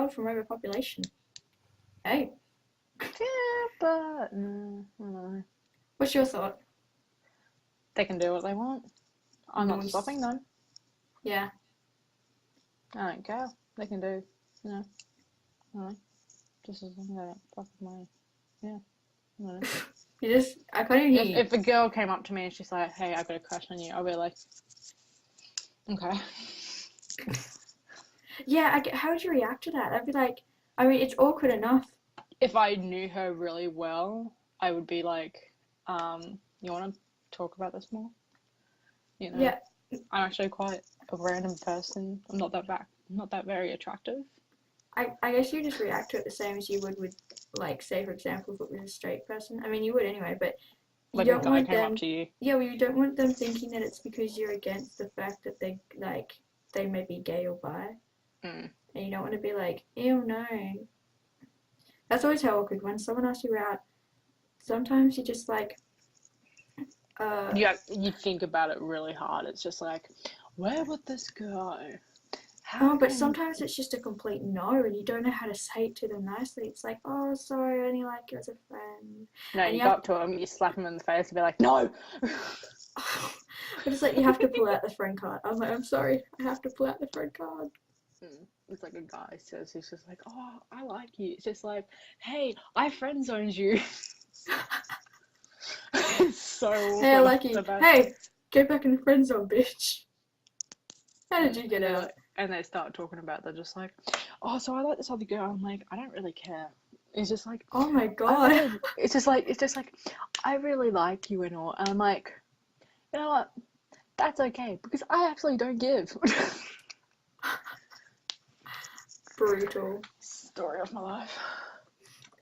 world from overpopulation. Hey. Yeah, but no, I don't know. What's your thought? They can do what they want. I'm not Nice. stopping them. Yeah. I don't care. They can do, you know, I don't know. Just as long as they don't fuck with my, yeah, I don't know. I can't even hear you. If a girl came up to me and she's like, hey, I've got a crush on you, I'll be like, okay. Yeah, how would you react to that? I'd be like, I mean, it's awkward enough. If I knew her really well, I would be like, you want to talk about this more? You know, Yeah. I'm actually quite a random person. I'm not that very attractive. I guess you just react to it the same as you would with, like, say, for example, if it was a straight person. I mean, you would anyway, but you Like don't a guy want came them. up to you. Yeah, well, you don't want them thinking that it's because you're against the fact that they may be gay or bi, Mm. and you don't want to be like, ew, no. That's always how awkward when someone asks you out. Sometimes you just like. You think about it really hard. It's just like, where would this go? But sometimes it's just a complete no, and you don't know how to say it to them nicely. It's like, oh, sorry, I only like you as a friend. No, and you go up to him, you slap him in the face, and be like, no. But it's like you have to pull out the friend card. I'm like, I'm sorry, I have to pull out the friend card. It's like a guy says, he's just like, oh, I like you. It's just like, hey, I friend zoned you. It's so awkward. Hey, I like you. Hey, get back in the friend zone, bitch. How did you get out? And they start talking about, they're just like, oh, so I like this other girl. I'm like, I don't really care. It's just like, oh my god. It's just like, I really like you and all. And I'm like, you know what? That's okay, because I actually don't give. Brutal. Story of my life.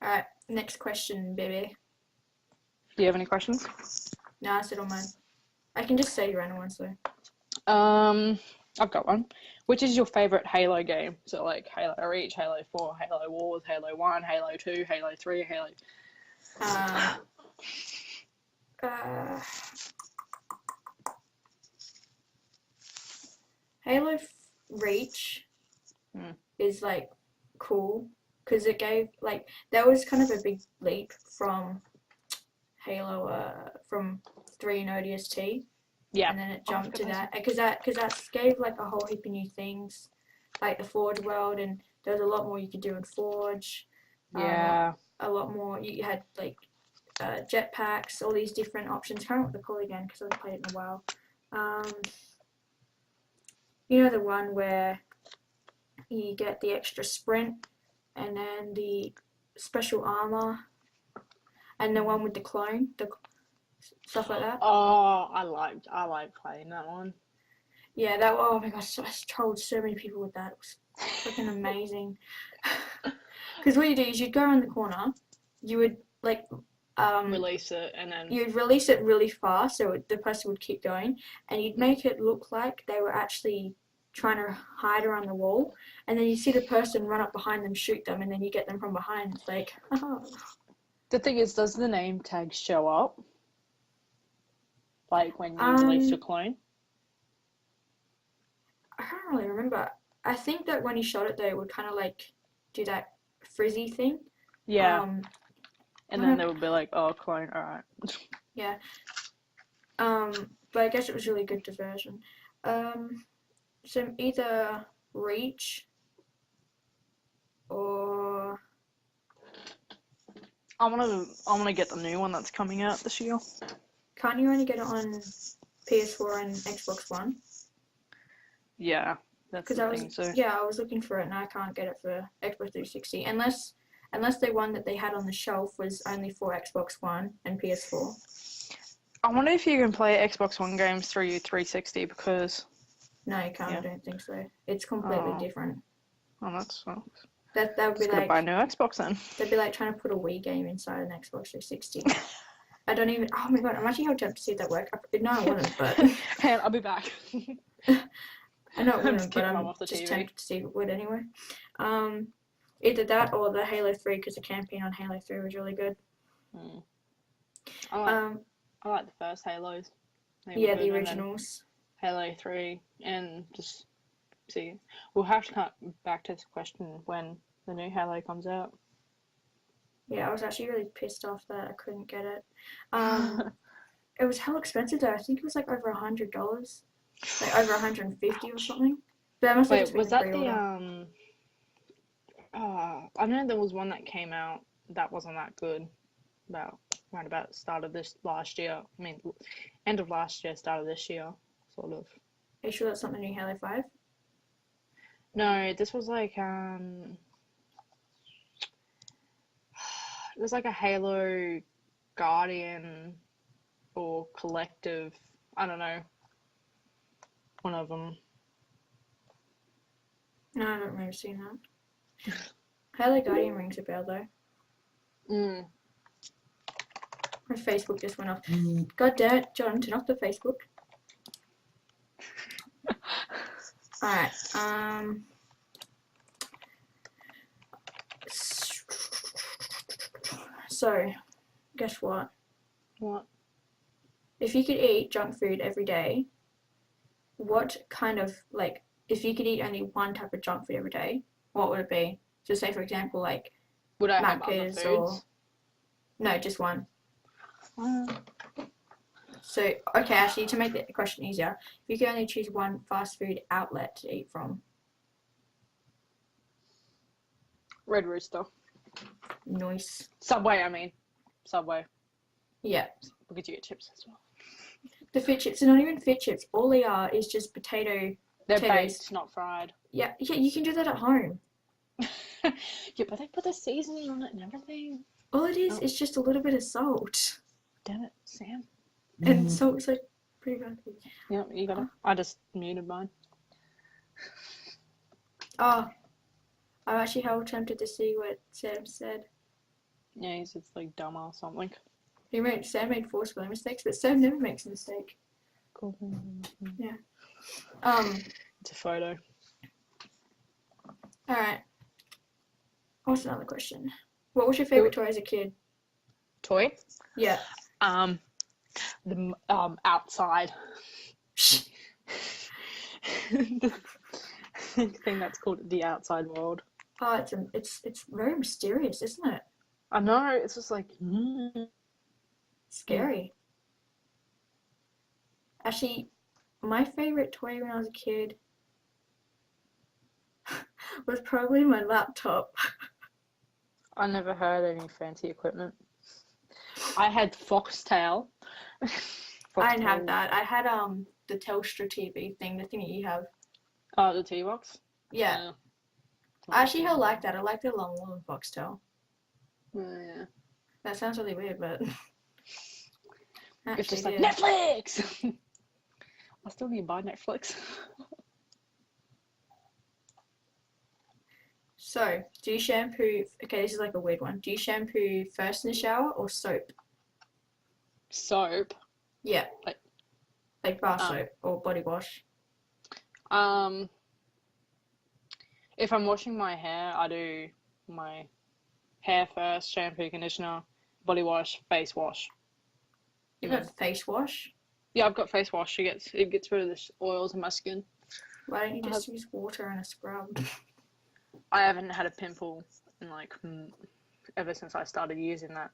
Alright, next question, baby. Do you have any questions? No, I said all mine. I can just say random ones though. I've got one. Which is your favourite Halo game? So like Halo Reach, Halo 4, Halo Wars, Halo 1, Halo 2, Halo 3, Halo... Halo Reach is like cool because it gave like that was kind of a big leap from Halo from 3 and ODST. Yeah. And then it jumped to that because that gave like a whole heap of new things, like the Forge world, and there was a lot more you could do in Forge. Yeah. A lot more. You had like jetpacks, all these different options. I can't remember what they're called again because I haven't played it in a while. You know the one where you get the extra sprint, and then the special armor, and the one with the clone, stuff like that. Oh, I like playing that one. Yeah, that. Oh my gosh, I trolled so many people with that. It was freaking amazing. Because what you do is you'd go around the corner, you would like release it, and then you'd release it really fast, so the person would keep going, and you'd make it look like they were actually trying to hide around the wall, and then you see the person run up behind them, shoot them, and then you get them from behind. It's like, The thing is, does the name tag show up? Like when you release your clone? I can't really remember. I think that when you shot it, though, it would kind of like do that frizzy thing. Yeah. And then they would be like, oh, clone, alright. Yeah. But I guess it was really good diversion. So either Reach or I wanna get the new one that's coming out this year. Can't you only get it on PS4 and Xbox One? Yeah, that's the thing. So yeah, I was looking for it and I can't get it for Xbox 360 unless the one that they had on the shelf was only for Xbox One and PS4. I wonder if you can play Xbox One games through your 360 because... No, you can't. Yeah. I don't think so. It's completely different. Oh, that sucks. That would be like... buy a new Xbox then. That'd be like trying to put a Wii game inside an Xbox 360. I don't even... Oh my god, I'm actually hoping to see if that work. No, I wouldn't, but... Hey, I'll be back. I know it wouldn't, but I'm just tempted to see if it would anyway. Either that or the Halo 3, because the campaign on Halo 3 was really good. I like the first Halos. Yeah, the originals. Halo 3, and just see. We'll have to come back to this question when the new Halo comes out. Yeah, I was actually really pissed off that I couldn't get it. It was hell expensive though. I think it was like over $100, like over 150 or something. But that must have Wait, just been was a that the pre-order. I know there was one that came out that wasn't that good. Right about the start of this last year. I mean, end of last year, start of this year, sort of. Are you sure that's not the new Halo 5? No, this was like it was like a Halo Guardian or Collective. I don't know. One of them. No, I don't remember seeing that. Halo Guardian rings a bell though. My Facebook just went off. God damn it, John, turn off the Facebook. Alright, so, guess what? What? If you could eat junk food every day, what kind of, like, if you could eat only one type of junk food every day, what would it be? So say, for example, like, Would I have other Macca's foods? or... No, just one. So, okay, actually, to make the question easier, if you could only choose one fast food outlet to eat from. Red Rooster. Nice. Subway, I mean. Subway. Yeah. Because you get chips as well. The fit chips are not even fit chips. All they are is just They're potatoes. baked, not fried. Yeah, you can do that at home. Yeah, but they put the seasoning on it and everything. All it is just a little bit of salt. Damn it, Sam. And salt's like pretty good. Yeah, you got it. I just muted mine. Oh, I'm actually hell tempted to see what Sam said. Yeah, he's just like dumb or something. Sam made 4 spelling mistakes, but Sam never makes a mistake. Cool. Yeah. It's a photo. Alright. What's another question? What was your favourite toy as a kid? Toy? Yeah. The outside. The thing that's called the outside world. Oh, it's very mysterious, isn't it? I know, it's just like scary. Actually, my favourite toy when I was a kid was probably my laptop. I never had any fancy equipment. I had Foxtail. I didn't have that. I had the Telstra TV thing, the thing that you have. Oh, the T-Box? Yeah. I actually like that. I like the long one with Foxtel. Yeah. That sounds really weird, but it's just like Netflix. I still need to buy Netflix. So, do you shampoo? Okay, this is like a weird one. Do you shampoo first in the shower or soap? Soap. Yeah. Like bar soap or body wash. If I'm washing my hair, I do my hair first, shampoo, conditioner, body wash, face wash. You've got face wash? Yeah, I've got face wash. It gets rid of the oils in my skin. Why don't you just use water and a scrub? I haven't had a pimple in like ever since I started using that.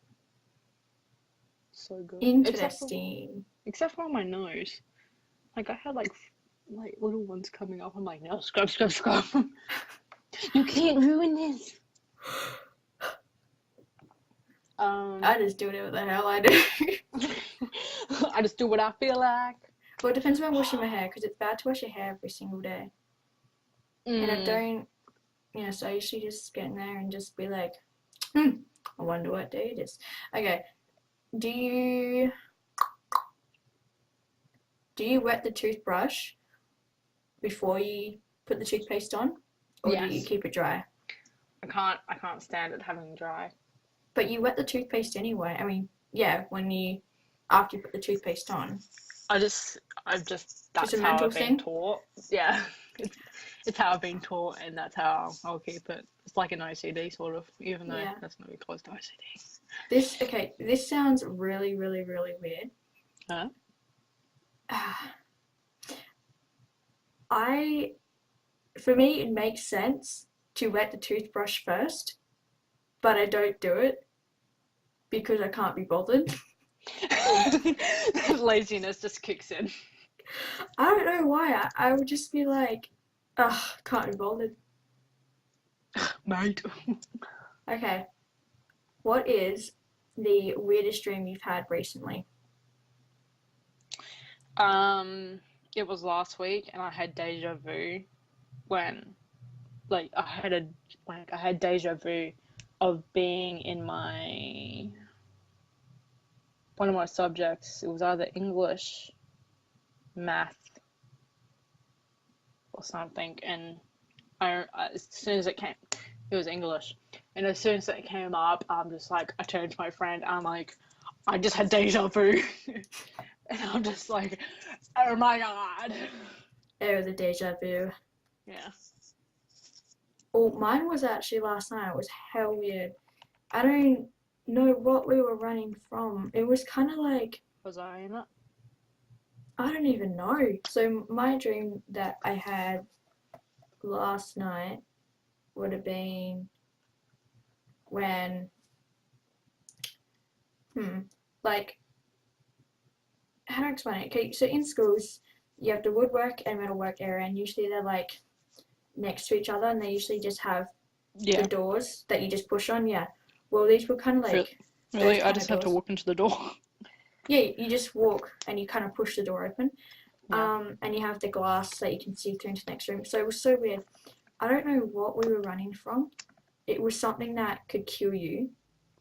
So good. Interesting. Except for on my nose. Like I had like little ones coming up. I'm like, no, scrub, scrub, scrub. You can't ruin this. I just do whatever the hell I do. I just do what I feel like. Well, it depends when I'm washing my hair, because it's bad to wash your hair every single day. And I don't, so I usually just get in there and just be like, I wonder what day it is. Okay, do you wet the toothbrush before you put the toothpaste on? Or do you keep it dry? I can't stand it having dry. But you wet the toothpaste anyway. I mean, yeah, after you put the toothpaste on. That's how I've been taught. Yeah. It's how I've been taught, and that's how I'll keep it. It's like an OCD sort of, even though that's not really close to OCD. This sounds really, really, really weird. Huh? For me, it makes sense to wet the toothbrush first, but I don't do it because I can't be bothered. Laziness just kicks in. I don't know why. I would just be like, ugh, can't be bothered. Mate. Okay. What is the weirdest dream you've had recently? It was last week, and I had deja vu when, like, I had deja vu of being in one of my subjects. It was either English, math, or something, and as soon as it was English, and as soon as it came up, I'm just like, I turned to my friend, I'm like, I just had deja vu, and I'm just like, oh my god. Oh, the deja vu. Yeah. Oh, mine was actually last night. It was hell weird. I don't know what we were running from. It was kind of like, Was I in it? I don't even know. So my dream that I had last night would have been when, like, how do I explain it? Okay, so in schools, you have the woodwork and metalwork area, and usually they're like next to each other, and they usually just have the doors that you just push on. Yeah. Well, these were kind of like. Really? I just have to walk into the door. Yeah, you just walk and you kind of push the door open. Yeah. And you have the glass that you can see through into the next room. So it was so weird. I don't know what we were running from. It was something that could kill you.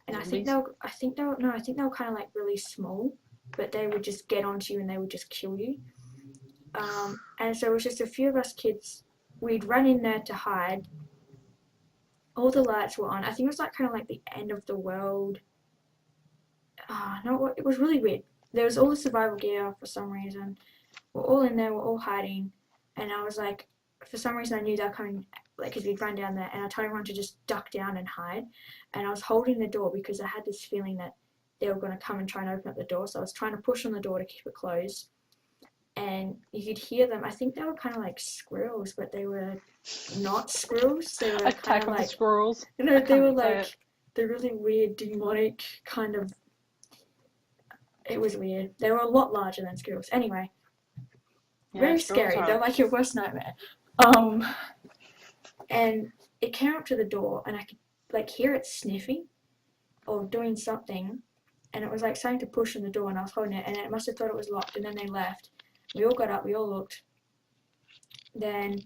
And Zombies? I think they were kind of like really small, but they would just get onto you and they would just kill you. And so it was just a few of us kids. We'd run in there to hide. All the lights were on. I think it was like kind of like the end of the world. No, it was really weird. There was all the survival gear for some reason. We're all in there, we're all hiding. And I was like, for some reason I knew they were coming, like, because we'd run down there. And I told everyone to just duck down and hide. And I was holding the door because I had this feeling that they were going to come and try and open up the door. So I was trying to push on the door to keep it closed. And you could hear them. I think they were kind of like squirrels, but they were not squirrels. They were Attack kind of like squirrels. You know, they were like the really weird demonic kind of. It was weird. They were a lot larger than squirrels. Anyway, very scary. They're like your worst nightmare. And it came up to the door, and I could like hear it sniffing or doing something, and it was like starting to push on the door, and I was holding it, and it must have thought it was locked, and then they left. We all got up, we all looked. Then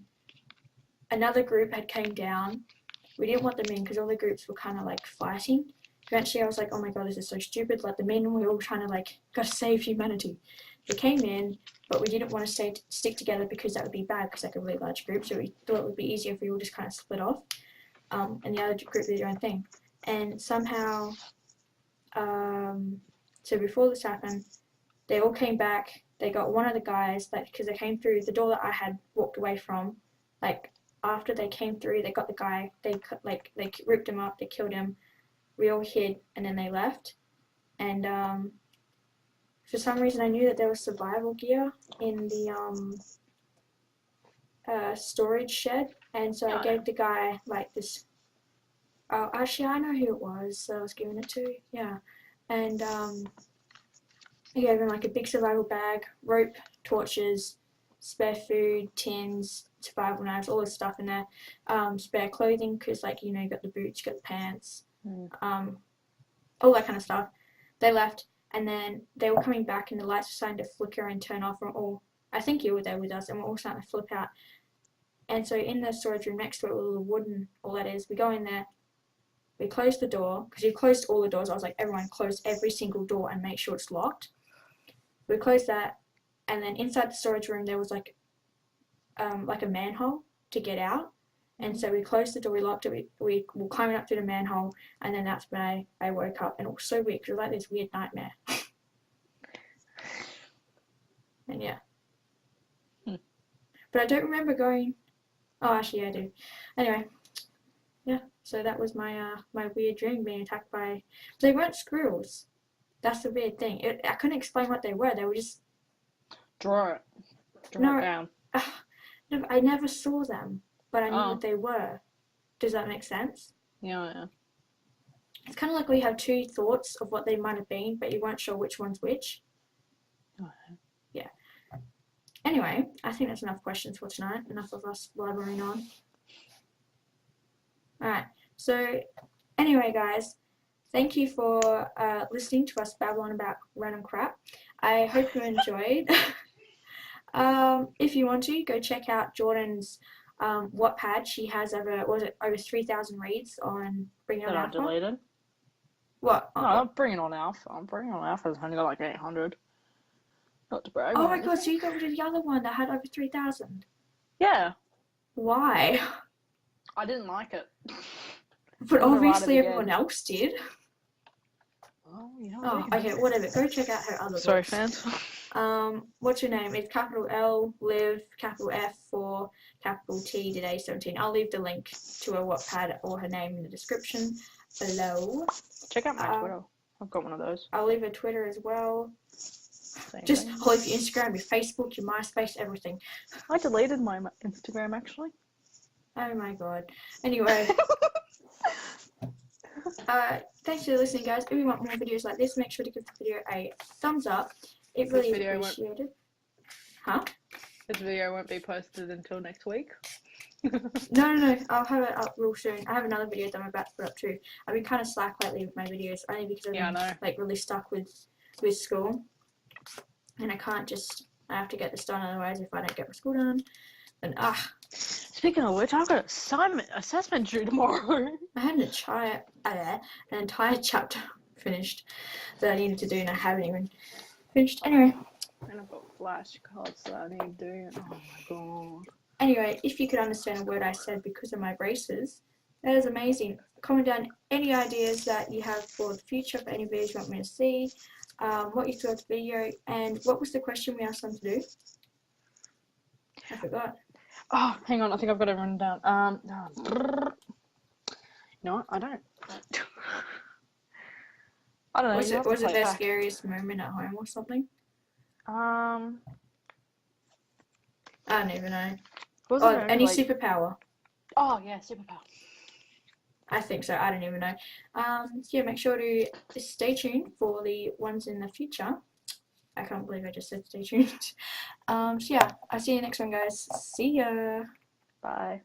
another group had came down. We didn't want them in because all the groups were kind of like fighting. Eventually I was like, oh my god, this is so stupid, let them in. We were all trying to like, gotta save humanity. They came in, but we didn't want to stick together because that would be bad because like a really large group, so we thought it would be easier if we all just kind of split off. And the other group did their own thing. And somehow, so before this happened, they all came back. They got one of the guys, like, because they came through the door that I had walked away from. Like, after they came through, they got the guy. They ripped him up. They killed him. We all hid, and then they left. And for some reason, I knew that there was survival gear in the storage shed, and so I gave the guy like this. Oh, actually, I know who it was that I was giving it to. Yeah, and I gave him like a big survival bag, rope, torches, spare food, tins, survival knives, all this stuff in there. Spare clothing, because like, you know, you got the boots, you got the pants, all that kind of stuff. They left, and then they were coming back, and the lights were starting to flicker and turn off. I think you were there with us, and we're all starting to flip out. And so in the storage room next to it, with all the wooden, all that is, we go in there, we close the door, because you closed all the doors. I was like, everyone close every single door and make sure it's locked. We closed that, and then inside the storage room there was like a manhole to get out, and so we closed the door, we locked it, we were climbing up through the manhole, and then that's when I woke up, and it was so weird because it was like this weird nightmare. And yeah. But I don't remember going. Oh, actually, yeah, I do. Anyway, yeah. So that was my my weird dream, being attacked by. They weren't squirrels. That's the weird thing. I couldn't explain what they were. They were just. Draw it down. No, I never saw them, but I knew what they were. Does that make sense? Yeah. It's kind of like we have two thoughts of what they might have been, but you weren't sure which one's which. Okay. Yeah. Anyway, I think that's enough questions for tonight. Enough of us blabbering on. Alright, so anyway, guys, thank you for listening to us babble on about random crap. I hope you enjoyed. If you want to, go check out Jordyn's Wattpad. She has over 3,000 reads on Bringing On Alpha. That I deleted. What? No, not Bringing On Alpha. I'm Bringing On Alpha's only got like 800. Not to brag. Oh my god, so you got rid of the other one that had over 3,000? Yeah. Why? I didn't like it. But obviously everyone else did. Oh, you know. Oh, okay, whatever. Go check out her other Sorry, books. fans. What's your name? It's capital L, Liv, capital F for capital T, today 17. I'll leave the link to her Wattpad or her name in the description below. Check out my Twitter. I've got one of those. I'll leave her Twitter as well. Same Just thing. all of your Instagram, your Facebook, your MySpace, everything. I deleted my Instagram actually. Oh my god. Anyway. Thanks for listening, guys. If you want more videos like this, make sure to give the video a thumbs up. It really is appreciated. Huh? This video won't be posted until next week. No. I'll have it up real soon. I have another video that I'm about to put up too. I've been kind of slack lately with my videos, only because I've been like really stuck with school, and I can't just. I have to get this done. Otherwise, if I don't get my school done, then Speaking of which, I've got an assessment due tomorrow. I had an entire chapter finished that I needed to do, and I haven't even finished. Anyway. And I've got flashcards that I need to do. Oh my god. Anyway, if you could understand a word I said because of my braces, that is amazing. Comment down any ideas that you have for the future, for any videos you want me to see, what you thought of the video, and what was the question we asked them to do? I forgot. Oh, hang on, I think I've got it written down. You know what? I don't. I don't know. Was it their scariest moment at home or something? I don't even know. Any superpower? Oh yeah, superpower. I think so. I don't even know. Yeah, make sure to stay tuned for the ones in the future. I can't believe I just said stay tuned. So yeah, I'll see you next one, guys. See ya. Bye.